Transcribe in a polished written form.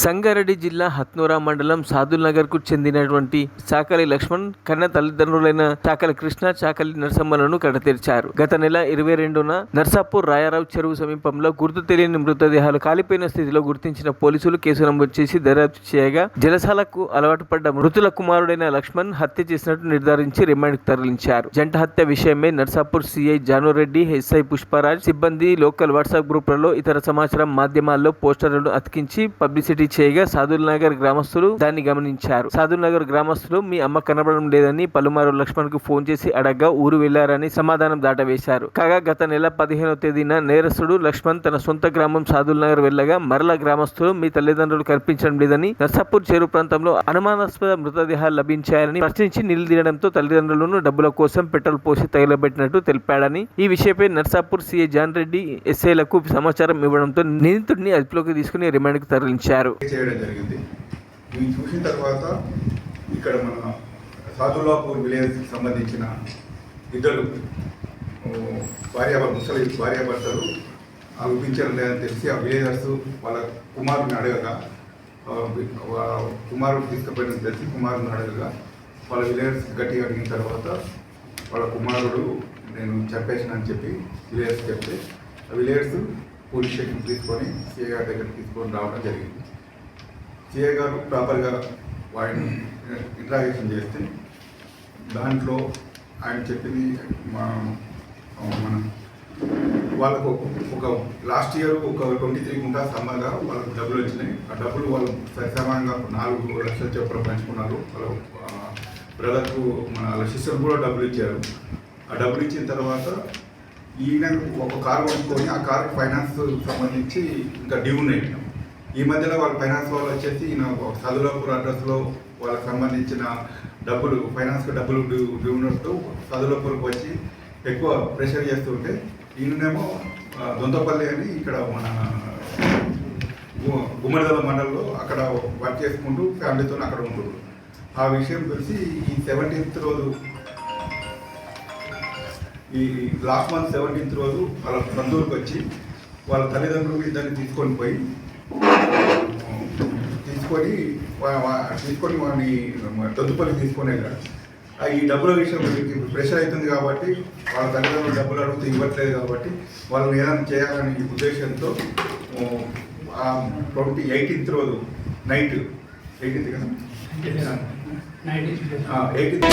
సంగారెడ్డి జిల్లా హత్నూరా మండలం సాదుల్నగర్ కు చెందినటువంటి చాకలి లక్ష్మణ్ కన్న తల్లిదండ్రులైన చాకలి కృష్ణ, చాకలి నరసమ్మలను కడతీర్చారు. గత నెల 22న నర్సాపూర్ రాయారావు చెరువు సమీపంలో గుర్తు తెలియని మృతదేహాలు కాలిపోయిన స్థితిలో గుర్తించిన పోలీసులు కేసు నమోదు చేసి దర్యాప్తు చేయగా జలసాలకు అలవాటు పడ్డ మృతుల కుమారుడైన లక్ష్మణ్ హత్య చేసినట్టు నిర్ధారించి రిమాండ్కు తరలించారు. జంట హత్య విషయమై నర్సాపూర్ సిఐ జానురెడ్డి, ఎస్ఐ పుష్పరాజ్ సిబ్బంది లోకల్ వాట్సాప్ గ్రూపులలో ఇతర సమాచారం మాధ్యమాల్లో పోస్టర్లను అతికించి పబ్లిసిటీ చేయగా సాదుల్నగర్ గ్రామస్తులు దాన్ని గమనించారు. సాదుల్నగర్ గ్రామస్తులు మీ అమ్మ కనబడడం లేదని పలుమారు లక్ష్మణ్ కు ఫోన్ చేసి అడగ్గా ఊరు వెళ్లారని సమాధానం దాటవేశారు. కాగా గత నెల 15వ తేదీన నేరస్తుడు లక్ష్మణ్ తన సొంత గ్రామం సాదుల్నగర్ వెళ్లగా మరల గ్రామస్తులు మీ తల్లిదండ్రులు కనిపించడం లేదని, నర్సాపూర్ చెరువు ప్రాంతంలో అనుమానాస్పద మృతదేహాలు లభించాయని ప్రశ్నించి నిలదీయడంతో తల్లిదండ్రులను డబ్బుల కోసం పెట్రోల్ పోసి తగిలబెట్టినట్టు తెలిపాడని, ఈ విషయమై నర్సాపూర్ సిఐ జాన్ రెడ్డి ఎస్ఐలకు సమాచారం ఇవ్వడంతో నిందితుడిని అదుపులోకి తీసుకుని రిమాండ్కు తరలించారు. చేయడం జరిగింది. ఇవి చూసిన తర్వాత ఇక్కడ మన సాదుల్లాపూర్ విలేజ్కి సంబంధించిన ఇద్దరు భార్యాభర్తలు అనిపించడం లేదని తెలిసి ఆ విలేజర్స్ వాళ్ళ కుమారుని అడగగా, కుమారుడు తీసుకుపోయిన తెలిసి కుమారుని అడగగా వాళ్ళ విలేజర్స్ గట్టిగా అడిగిన తర్వాత వాళ్ళ కుమారుడు నేను చంపేసిన అని చెప్పి విలేజర్స్ చెప్తే ఆ విలేజర్స్ పోలీస్ స్టేషన్ తీసుకొని సిఐ గారి దగ్గరికి తీసుకొని రావడం జరిగింది. సిఐ గారు ప్రాపర్గా ఆయన ఇంట్రాగేషన్ చేస్తే దాంట్లో ఆయన చెప్పింది మన వాళ్ళకు ఒక లాస్ట్ ఇయర్ ఒక 23 గుంటాస్ అమ్మగా వాళ్ళకు డబ్బులు వచ్చినాయి. ఆ డబ్బులు వాళ్ళు సరిసమానంగా 4 లక్షల చొప్పున పంచుకున్నారు. వాళ్ళ బ్రదర్కు వాళ్ళ సిస్టర్ కూడా డబ్బులు ఇచ్చారు. ఆ డబ్బులు ఇచ్చిన తర్వాత ఈయన ఒక కారు కొనుక్కొని ఆ కారు ఫైనాన్స్ సంబంధించి ఇంకా డ్యూ ఉన్నాయి. ఈ మధ్యలో వాళ్ళ ఫైనాన్స్ వాళ్ళు వచ్చేసి ఈయన సాదుల్లాపూర్ అడ్రస్లో వాళ్ళకి సంబంధించిన డబ్బులు ఫైనాన్స్కి డబ్బులు డ్యూ ఉన్నట్టు సాదుల్లాపూర్కి వచ్చి ఎక్కువ ప్రెషర్ చేస్తుంటే ఈయనేమో దొంతపల్లి అని ఇక్కడ మన గుమ్మడిదల మండలంలో అక్కడ వర్క్ చేసుకుంటూ ఫ్యామిలీతో అక్కడ ఉంటున్నారు. ఆ విషయం తెలిసి ఈ 17th రోజు ఈ లాస్ట్ మంత్ 17th రోజు వాళ్ళ బంధువులకు వచ్చి వాళ్ళ తల్లిదండ్రులు ఇద్దరిని తీసుకొని వాడిని దొద్దుపల్లి తీసుకొని వెళ్ళాడు. ఈ డబ్బుల విషయం ప్రెషర్ అవుతుంది కాబట్టి వాళ్ళ తల్లిదండ్రులు డబ్బులు అడిగితే ఇవ్వట్లేదు కాబట్టి వాళ్ళని ఏదైనా చేయాలనే ఉద్దేశంతో 18th రోజు నైట్ 18th కదా 18th